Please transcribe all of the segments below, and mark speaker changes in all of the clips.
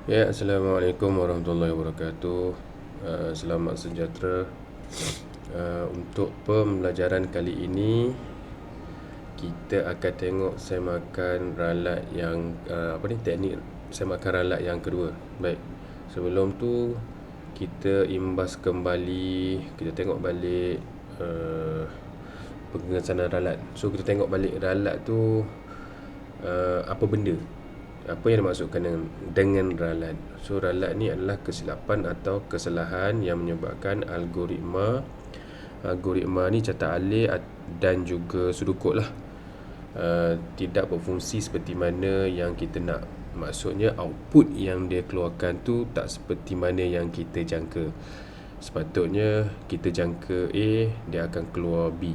Speaker 1: Ya, Assalamualaikum warahmatullahi wabarakatuh. Selamat sejahtera. Untuk pembelajaran kali ini, kita akan tengok semakan ralat yang teknik semakan ralat yang kedua. Baik. Sebelum tu kita imbas kembali, kita tengok balik pengesanan ralat. So kita tengok balik ralat tu apa benda, apa yang dimaksudkan dengan ralat. So ralat ni adalah kesilapan atau kesalahan yang menyebabkan algoritma ni catat alih dan juga sudukut lah tidak berfungsi seperti mana yang kita nak. Maksudnya output yang dia keluarkan tu tak seperti mana yang kita jangka. Sepatutnya kita jangka A, dia akan keluar B.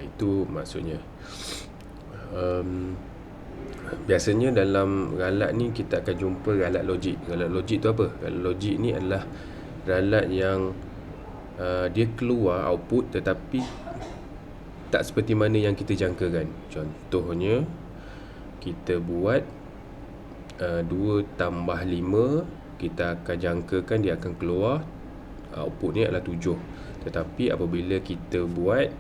Speaker 1: Itu maksudnya. Biasanya dalam ralat ni kita akan jumpa ralat logik. Ralat logik tu apa? Ralat logik ni adalah ralat yang dia keluar output tetapi tak seperti mana yang kita jangkakan. Contohnya, kita buat 2 tambah 5, kita akan jangkakan dia akan keluar output ni adalah 7. Tetapi apabila kita buat,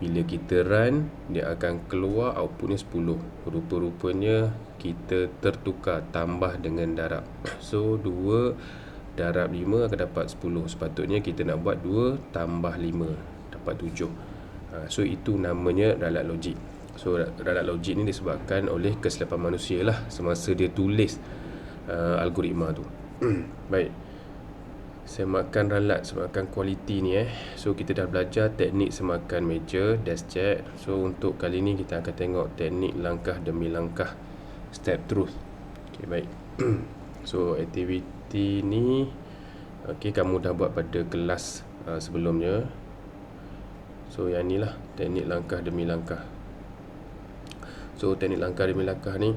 Speaker 1: bila kita run, dia akan keluar outputnya 10. Rupa-rupanya kita tertukar tambah dengan darab. So 2 darab 5 akan dapat 10. Sepatutnya kita nak buat 2 tambah 5 dapat 7. So itu namanya ralat logik. So ralat logik ni disebabkan oleh kesilapan manusia lah semasa dia tulis algoritma tu. Baik. Semakan ralat, semakan kualiti ni So kita dah belajar teknik semakan meja, dash check. So untuk kali ni kita akan tengok teknik langkah demi langkah, step truth. Okay, baik. So aktiviti ni kamu dah buat pada kelas sebelumnya. So yang ni lah teknik langkah demi langkah. So teknik langkah demi langkah ni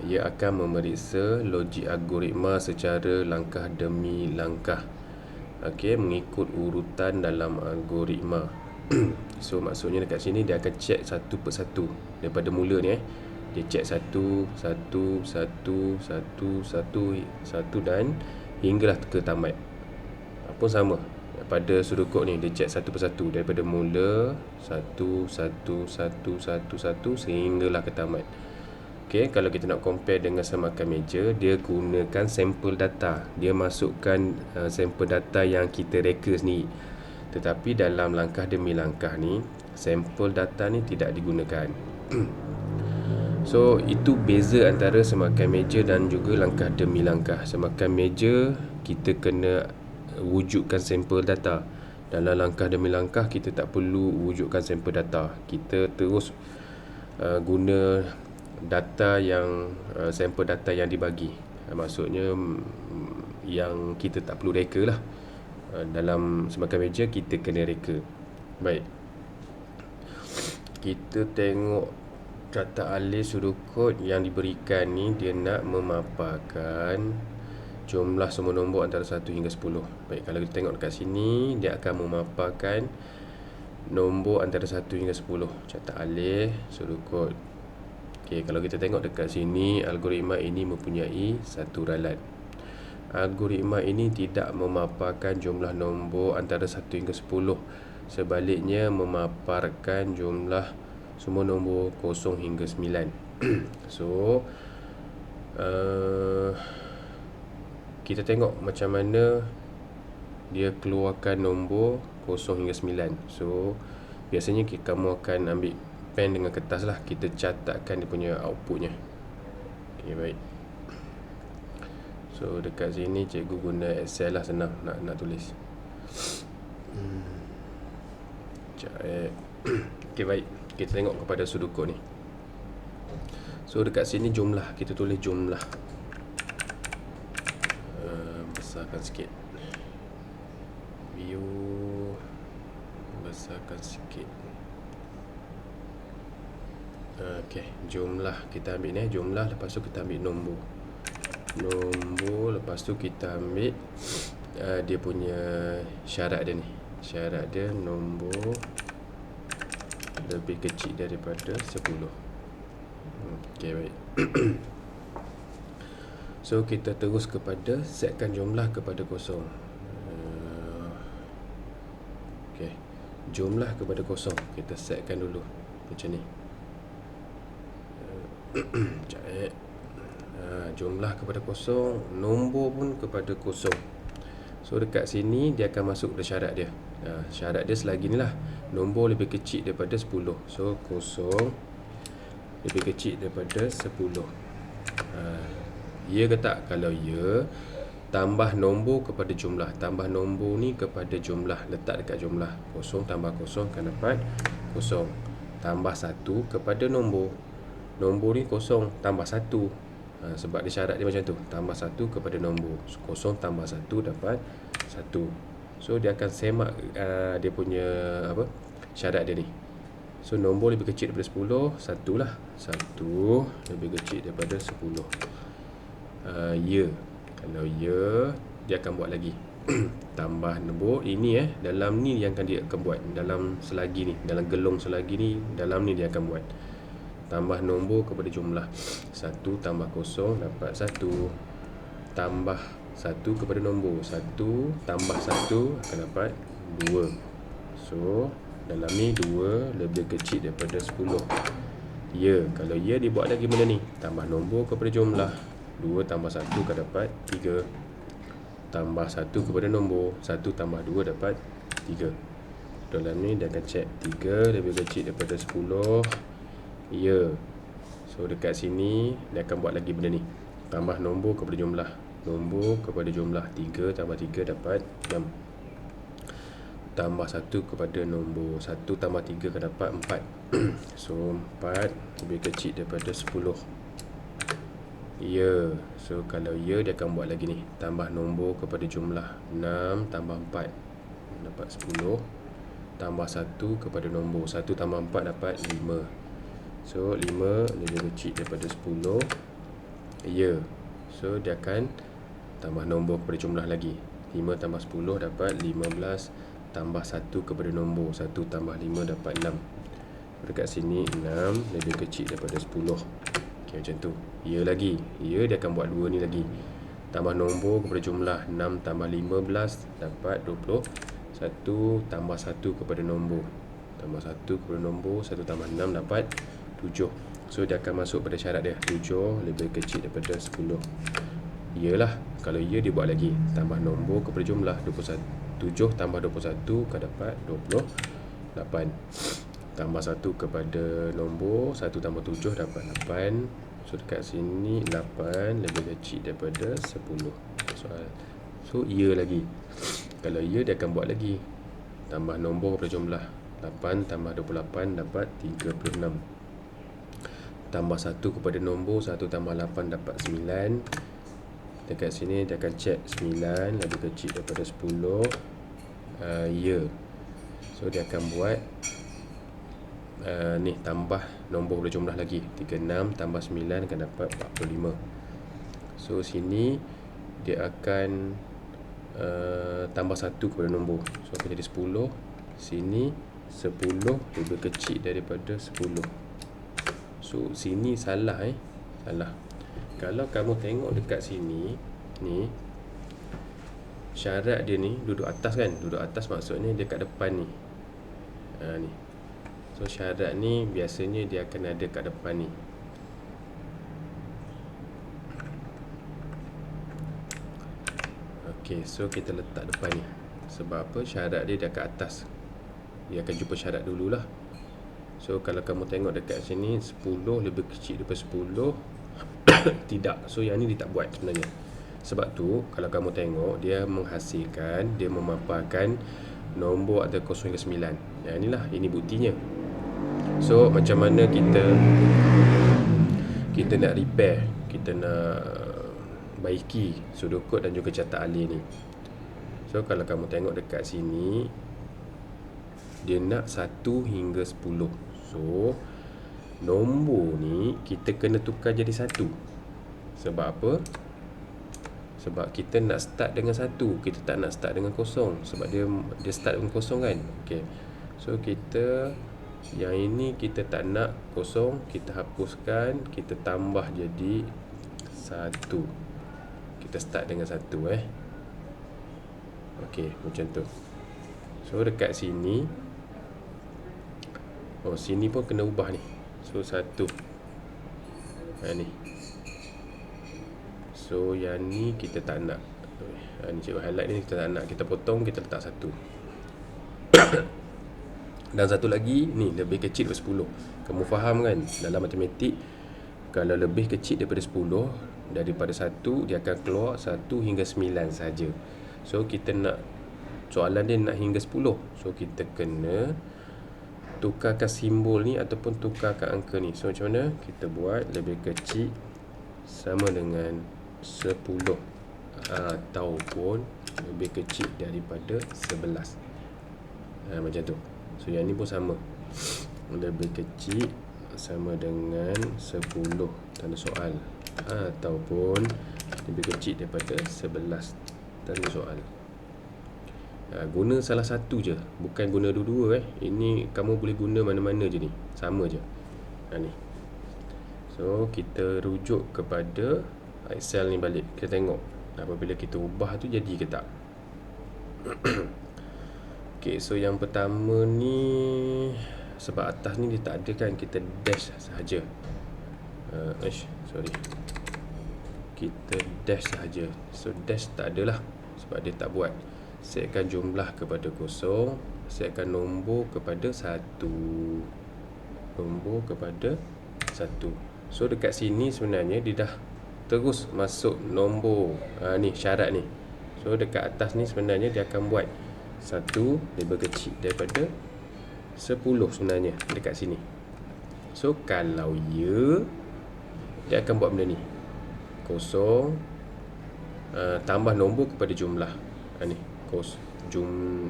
Speaker 1: ia akan memeriksa logik algoritma secara langkah demi langkah. Mengikut urutan dalam algoritma. So maksudnya dekat sini dia akan check satu persatu daripada mula ni dia check satu dan hinggalah ke tamat. Pun sama pada sudukut ni, dia check satu persatu daripada mula satu sehinggalah ke tamat. Kalau kita nak compare dengan semakan meja, dia gunakan sampel data. Dia masukkan sampel data yang kita reka sendiri. Tetapi dalam langkah demi langkah ni, sampel data ni tidak digunakan. So itu beza antara semakan meja dan juga langkah demi langkah. Semakan meja kita kena wujudkan sampel data. Dalam langkah demi langkah kita tak perlu wujudkan sampel data. Kita terus guna data yang sampel data yang dibagi. Maksudnya yang kita tak perlu reka lah. Dalam semakan meja kita kena reka. Baik. Kita tengok catat alih sudukut yang diberikan ni. Dia nak memaparkan jumlah semua nombor antara 1 hingga 10. Baik, kalau kita tengok dekat sini, dia akan memaparkan nombor antara 1 hingga 10. Catat alih sudukut. Kalau kita tengok dekat sini, algoritma ini mempunyai satu ralat. Algoritma ini tidak memaparkan jumlah nombor antara 1 hingga 10. Sebaliknya memaparkan jumlah semua nombor 0 hingga 9. So kita tengok macam mana dia keluarkan nombor 0 hingga 9. So biasanya kamu akan ambil pen dengan kertas lah, kita catatkan dia punya outputnya. Baik. So dekat sini cikgu guna Excel lah, senang nak tulis. Baik. Kita tengok kepada sudukut ni. So dekat sini jumlah, kita tulis jumlah. Besarkan sikit. View, besarkan sikit. Jumlah kita ambil ni, jumlah, lepas tu kita ambil nombor, lepas tu kita ambil dia punya syarat dia ni. Syarat dia nombor lebih kecil daripada 10. Baik. So kita terus kepada setkan jumlah kepada kosong. Okey, jumlah kepada kosong kita setkan dulu macam ni. Jumlah kepada kosong, nombor pun kepada kosong. So dekat sini dia akan masuk ke syarat dia. Syarat dia selagi ni lah, nombor lebih kecil daripada 10. So kosong lebih kecil daripada 10. Ya ke tak? Kalau ya, tambah nombor kepada jumlah. Tambah nombor ni kepada jumlah, letak dekat jumlah. Kosong tambah kosong akan dapat kosong. Tambah 1 kepada nombor. Nombor ni kosong tambah 1. Sebab dia syarat dia macam tu. Tambah 1 kepada nombor. Kosong tambah 1 dapat 1. So dia akan semak dia punya syarat dia ni. So nombor lebih kecil daripada 10, 1 lah. 1 lebih kecil daripada 10. Ya. Kalau ya, dia akan buat lagi. Tambah nombor ini dalam ni yang dia akan buat. Dalam selagi ni, dalam gelong selagi ni, dalam ni dia akan buat. Tambah nombor kepada jumlah. 1 tambah kosong dapat 1. Tambah 1 kepada nombor. 1 tambah 1 akan dapat 2. So dalam ni 2 lebih kecil daripada 10. Ya. Kalau ya, dia buat lagi benda ni. Tambah nombor kepada jumlah. 2 tambah 1 akan dapat 3. Tambah 1 kepada nombor. 1 tambah 2 dapat 3. Dalam ni dia akan check 3 lebih kecil daripada 10. Ya. So dekat sini dia akan buat lagi benda ni. Tambah nombor kepada jumlah. Nombor kepada jumlah. 3 tambah 3 dapat 6. Tambah 1 kepada nombor. 1 tambah 3 akan dapat 4. So 4 lebih kecil daripada 10. Ya. So kalau ya, dia akan buat lagi ni. Tambah nombor kepada jumlah. 6 tambah 4 dapat 10. Tambah 1 kepada nombor. 1 tambah 4 dapat 5. So 5 lebih kecil daripada 10. Ya. So dia akan tambah nombor kepada jumlah lagi. 5 tambah 10 dapat 15. Tambah 1 kepada nombor. 1 tambah 5 dapat 6. Dekat sini 6 lebih kecil daripada 10. Okay, macam tu. Ya lagi. Ya, dia akan buat 2 ni lagi. Tambah nombor kepada jumlah. 6 tambah 15 dapat 20. 1 tambah 1 kepada nombor. Tambah 1 kepada nombor. 1 tambah 6 dapat 7. So dia akan masuk pada syarat dia. 7 lebih kecil daripada 10. Yalah. Kalau ya, dia buat lagi. Tambah nombor kepada jumlah. 7 tambah 21 akan dapat 28. Tambah 1 kepada nombor. 1 tambah 7 dapat 8. So dekat sini 8 lebih kecil daripada 10. Soal. So ya lagi. Kalau ya, dia akan buat lagi. Tambah nombor kepada jumlah. 8 tambah 28 dapat 36. Tambah 1 kepada nombor. 1 tambah 8 dapat 9. Dekat sini dia akan check 9 lebih kecil daripada 10. Ya. So dia akan buat ni, tambah nombor berjumlah lagi. 36 tambah 9 akan dapat 45. So sini dia akan tambah 1 kepada nombor. So akan jadi 10. Sini 10 lebih kecil daripada 10. So sini salah salah. Kalau kamu tengok dekat sini ni, syarat dia ni duduk atas kan. Duduk atas maksudnya dia kat depan ni. Ni. So syarat ni biasanya dia akan ada kat depan ni. Okey, so kita letak depan ni. Sebab apa? Syarat dia kat atas. Dia akan jumpa syarat dululah. So kalau kamu tengok dekat sini 10 lebih kecil daripada 10. Tidak. So yang ni dia tak buat sebenarnya. Sebab tu kalau kamu tengok, dia menghasilkan, dia memaparkan nombor ada 0 hingga 9. Yang inilah, ini buktinya. So macam mana kita nak repair, kita nak baiki sudut kod dan juga catat alih ni. So kalau kamu tengok dekat sini, dia nak 1 hingga 10. So nombor ni kita kena tukar jadi 1. Sebab apa? Sebab kita nak start dengan 1. Kita tak nak start dengan 0. Sebab dia start dengan 0 kan. Okay. So kita, yang ini kita tak nak 0, kita hapuskan, kita tambah jadi 1. Kita start dengan 1 Okey, macam tu. So dekat sini, sini pun kena ubah ni. So 1 ni. So yang ni kita tak nak. Ni cikgu highlight ni kita tak nak. Kita potong, kita letak 1. Dan satu lagi ni lebih kecil daripada 10. Kamu faham kan, dalam matematik kalau lebih kecil daripada 10, daripada 1 dia akan keluar 1 hingga 9 saja. So kita nak, soalan dia nak hingga 10. So kita kena tukarkan simbol ni ataupun tukarkan angka ni. So macam mana? Kita buat lebih kecil sama dengan 10 ataupun lebih kecil daripada 11. Macam tu. So yang ni pun sama. Lebih kecil sama dengan 10 tanda soal ataupun lebih kecil daripada 11 tanda soal. Guna salah satu je, bukan guna dua-dua Ini kamu boleh guna mana-mana je ni. Sama je. Ni. So kita rujuk kepada Excel ni balik. Kita tengok apabila kita ubah tu jadi ke tak. Okay, so yang pertama ni, sebab atas ni dia tak ada kan, kita dash sahaja. Sorry, kita dash sahaja. So dash tak adalah sebab dia tak buat. Setkan jumlah kepada 0, setkan nombor kepada 1. Nombor kepada 1. So dekat sini sebenarnya dia dah terus masuk nombor. Ni syarat ni. So dekat atas ni sebenarnya dia akan buat 1 lebih kecil daripada 10 sebenarnya dekat sini. So kalau ya, dia akan buat benda ni 0 tambah nombor kepada jumlah. Ni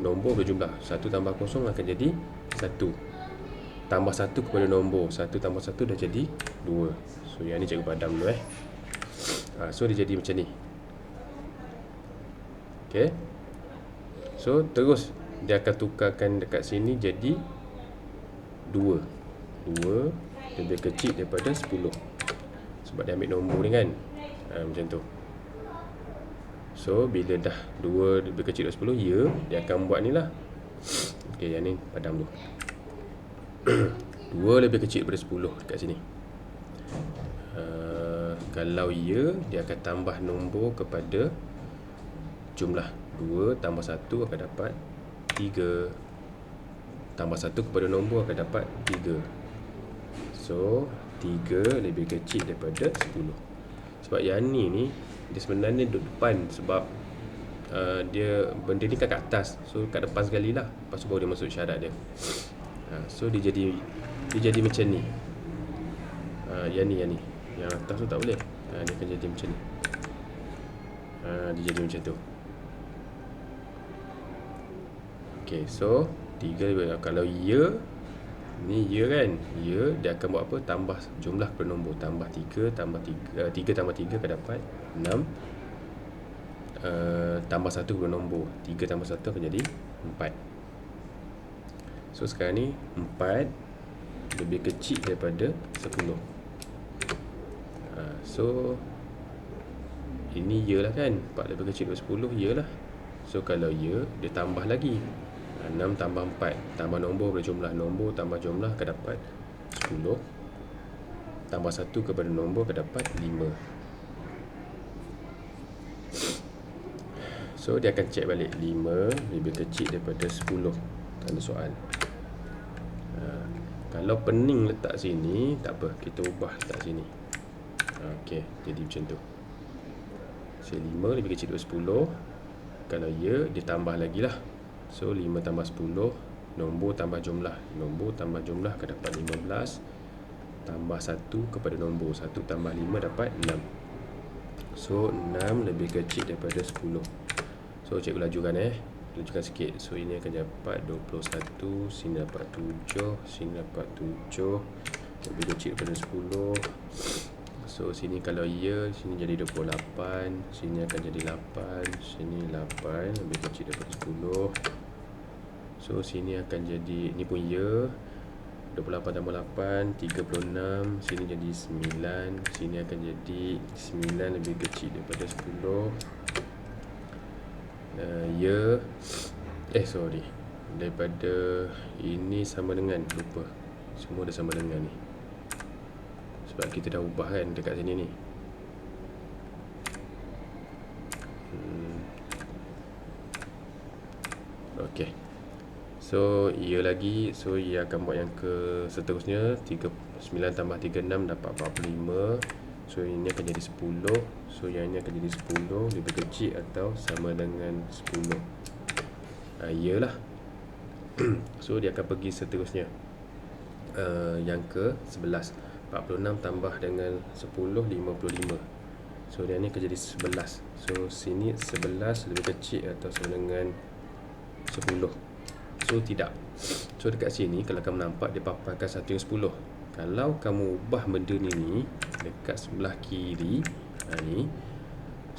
Speaker 1: nombor berjumlah 1 tambah 0 akan jadi 1. Tambah 1 kepada nombor 1 tambah 1 dah jadi 2. So yang ni cikgu padam dulu So dia jadi macam ni. Okay. So terus dia akan tukarkan dekat sini jadi 2 lebih kecil daripada 10. Sebab dia ambil nombor ni kan. Macam tu. So bila dah 2 lebih kecil daripada 10, ya, dia akan buat ni lah. Okay, yang ni padam dulu. 2 lebih kecil daripada 10 dekat sini. Kalau ya, dia akan tambah nombor kepada jumlah. 2 tambah 1 akan dapat 3. Tambah 1 kepada nombor akan dapat 3. So 3 lebih kecil daripada 10. Sebab yang ni dia sebenarnya duduk depan. Sebab dia benda ni kan kat atas. So kat depan sekali lah. Lepas tu baru dia masuk syarat dia. So dia jadi macam ni. Yang ni yang atas tu tak boleh. Dia akan jadi macam ni. Dia jadi macam tu. Okay, so 3 kalau ya, ni ya kan, ya, dia akan buat apa? Tambah jumlah kepada nombor. Tambah 3 tambah 3 tambah 3 akan dapat 6. Tambah 1 kepada nombor. 3 tambah 1 akan jadi 4. So sekarang ni 4 lebih kecil daripada 10. So ini ya lah kan, 4 lebih kecil daripada 10, ya lah. So kalau ya, dia tambah lagi 6 tambah 4 tambah nombor berjumlah. Nombor tambah jumlah akan dapat 10. Tambah 1 kepada nombor akan dapat 5. So dia akan check balik 5 lebih kecil daripada 10 tanda soal. Kalau pening letak sini, tak apa, kita ubah letak sini. Okey, jadi macam tu. So 5 lebih kecil daripada 10. Kalau ya, dia tambah lagi lah. So 5 tambah 10, nombor tambah jumlah. Nombor tambah jumlah akan dapat 15. Tambah 1 kepada nombor. 1 tambah 5 dapat 6. So 6 lebih kecil daripada 10. So cikgu lajukan lajukan sikit. So ini akan dapat 21. Sini dapat 7. Sini dapat 7 lebih kecil daripada 10. So sini kalau ya, sini jadi 28. Sini akan jadi 8. Sini 8 lebih kecil daripada 10. So sini akan jadi, ni pun ya, 28 tambah 8 36. Sini jadi 9. Sini akan jadi 9 lebih kecil daripada 10. Sorry, daripada ini sama dengan, lupa, semua dah sama dengan ni sebab kita dah ubah kan dekat sini ni. Ok, so ia lagi. So ia akan buat yang ke seterusnya. 9 tambah 36 dapat 45. So ini akan jadi 10. So yang ini akan jadi 10 lebih kecil atau sama dengan 10. Iyalah. So dia akan pergi seterusnya, yang ke 11. 46 tambah dengan 10 55. So dia ni akan jadi 11. So sini 11 lebih kecil atau sama dengan 10. So tidak. So dekat sini kalau kamu nampak dia paparkan 1 yang 10. Kalau kamu ubah benda ni dekat sebelah kiri, ni,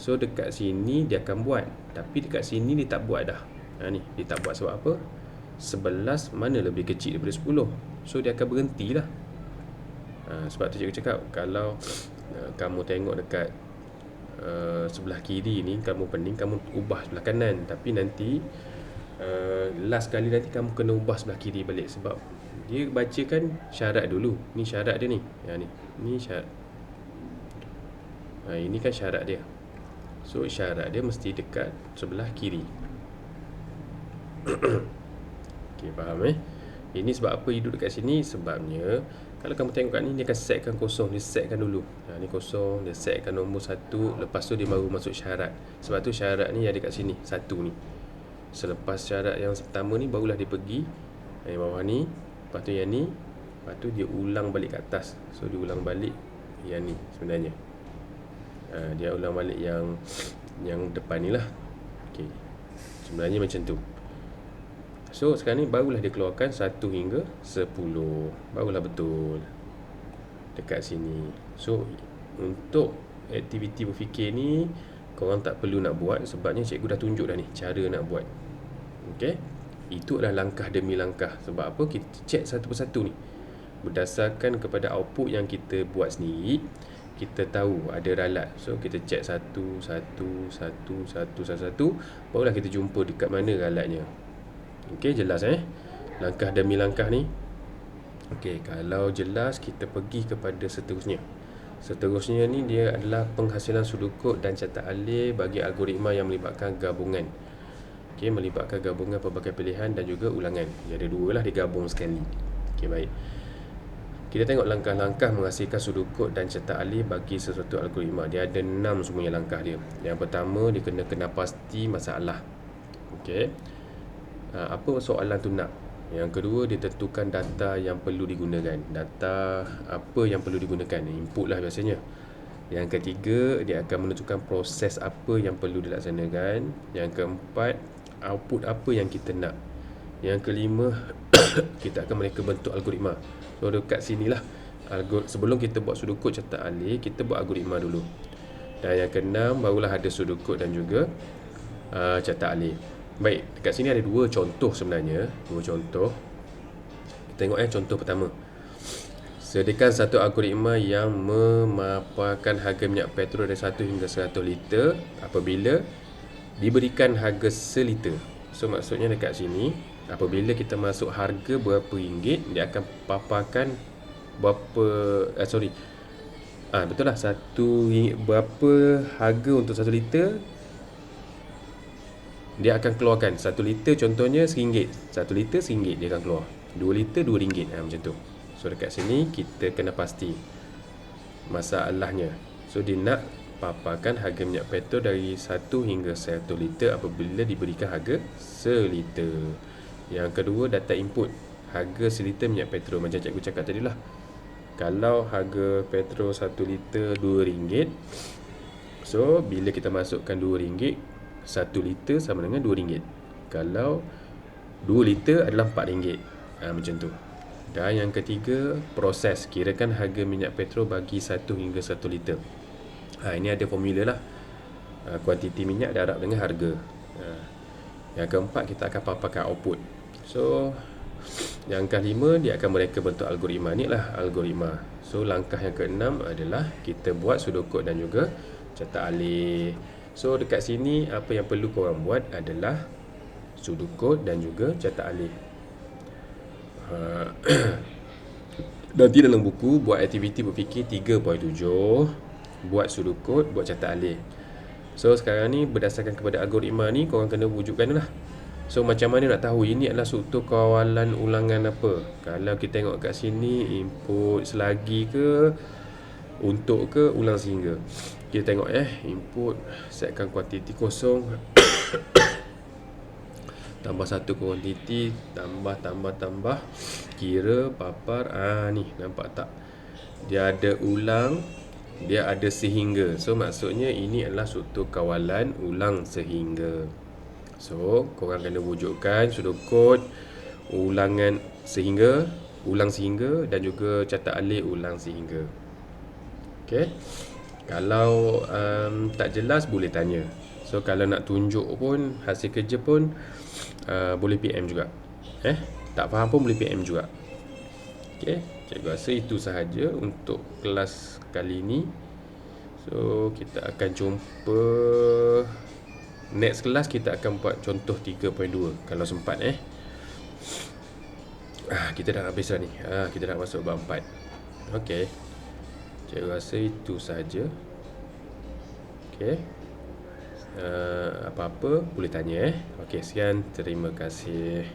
Speaker 1: so dekat sini dia akan buat, tapi dekat sini dia tak buat dah. Ni dia tak buat sebab apa? 11 mana lebih kecil daripada 10. So dia akan berhenti lah. Sebab tu cikgu cakap, kalau kamu tengok dekat sebelah kiri ni, kamu pening, kamu ubah sebelah kanan, tapi nanti last kali nanti kamu kena ubah sebelah kiri balik. Sebab dia bacakan syarat dulu. Ni syarat dia ni. Ni syarat. Ini kan syarat dia. So syarat dia mesti dekat sebelah kiri. Okay, faham Ini sebab apa hidup dekat sini? Sebabnya kalau kamu tengok kat ni, dia akan setkan kosong. Dia setkan dulu. Ni kosong, dia setkan nombor 1. Lepas tu dia baru masuk syarat. Sebab tu syarat ni ada kat sini, 1 ni. Selepas syarat yang pertama ni, barulah dia pergi yang bawah ni. Lepas tu yang ni. Lepas tu dia ulang balik ke atas. So dia ulang balik yang ni sebenarnya. Dia ulang balik yang depan ni lah. Okay, sebenarnya macam tu. So sekarang ni barulah dia keluarkan 1 hingga 10. Barulah betul dekat sini. So untuk aktiviti berfikir ni, korang tak perlu nak buat, sebabnya cikgu dah tunjuk dah ni cara nak buat. Okay, itu adalah langkah demi langkah. Sebab apa? Kita check satu persatu ni. Berdasarkan kepada output yang kita buat sendiri, kita tahu ada ralat. So kita check satu, barulah kita jumpa dekat mana ralatnya. Okey, jelas langkah demi langkah ni. Okey, kalau jelas, kita pergi kepada seterusnya. Seterusnya ni dia adalah penghasilan sudut kod dan catat alih bagi algoritma yang melibatkan gabungan. Okey, melibatkan gabungan pelbagai pilihan dan juga ulangan. Dia ada 2 lah, digabung sekali. Okey, baik. Kita tengok langkah-langkah menghasilkan sudut kod dan catat alih bagi sesuatu algoritma. Dia ada 6 semuanya langkah dia. Yang pertama, dia kena pasti masalah. Okey, apa soalan tu nak. Yang kedua, dia tentukan data yang perlu digunakan. Data apa yang perlu digunakan? Input lah biasanya. Yang ketiga, dia akan menentukan proses apa yang perlu dilaksanakan. Yang keempat, output apa yang kita nak. Yang kelima, kita akan mereka bentuk algoritma. So dekat sinilah, sebelum kita buat sudut kod catat alih, kita buat algoritma dulu. Dan yang keenam, barulah ada sudut kod dan juga catat alih. Baik, dekat sini ada 2 contoh sebenarnya. 2 contoh. Kita tengok contoh pertama. Sediakan satu algoritma yang memaparkan harga minyak petrol dari 1 hingga 100 liter apabila diberikan harga seliter. So maksudnya dekat sini, apabila kita masuk harga berapa ringgit, dia akan paparkan berapa betul lah, berapa harga untuk 1 liter. Dia akan keluarkan 1 liter contohnya RM1. 1 liter RM1 dia akan keluar. 2 liter RM2, macam tu. So dekat sini kita kena pasti masalahnya. So dia nak paparkan harga minyak petrol dari 1 hingga 100 liter apabila diberikan harga seliter. Yang kedua, data input harga seliter minyak petrol. Macam cikgu cakap tadi lah, kalau harga petrol 1 liter RM2, so bila kita masukkan RM2, 1 liter sama dengan RM2. Kalau 2 liter adalah RM4. Macam tu. Dan yang ketiga, proses. Kirakan harga minyak petrol bagi 1 hingga 1 liter. Ini ada formula lah. Kuantiti minyak darab dengan harga. Yang keempat, kita akan paparkan output. So Langkah 5 dia akan mereka bentuk algoritma. Ni lah algoritma. So langkah yang ke-6 adalah kita buat pseudocode dan juga cetak alih. So dekat sini apa yang perlu korang buat adalah pseudocode dan juga cetak alih. Nanti dalam buku buat aktiviti berfikir 3.7, buat pseudocode, buat cetak alih. So sekarang ni berdasarkan kepada algoritma ni korang kena wujudkan lah. So macam mana nak tahu ini adalah struktur kawalan ulangan apa? Kalau kita tengok kat sini, input selagi ke, untuk ke, ulang sehingga. Kita tengok input, setkan kuantiti kosong tambah satu kuantiti, tambah, kira, papar. Ni nampak tak? Dia ada ulang, dia ada sehingga. So maksudnya ini adalah struktur kawalan ulang sehingga. So korang kena wujudkan pseudocode ulangan sehingga, ulang sehingga, dan juga cetak alih ulang sehingga. Okay. Kalau tak jelas boleh tanya. So kalau nak tunjuk pun hasil kerja pun boleh PM juga. Tak faham pun boleh PM juga. Okay. Cikgu rasa itu sahaja untuk kelas kali ini. So kita akan jumpa next kelas. Kita akan buat contoh 3.2 kalau sempat. Kita dah habis dah ni. Kita dah masuk bab 4. Okay. Cikgu rasa itu sahaja. Okay. Apa-apa boleh tanya. Okay, sekian. Terima kasih.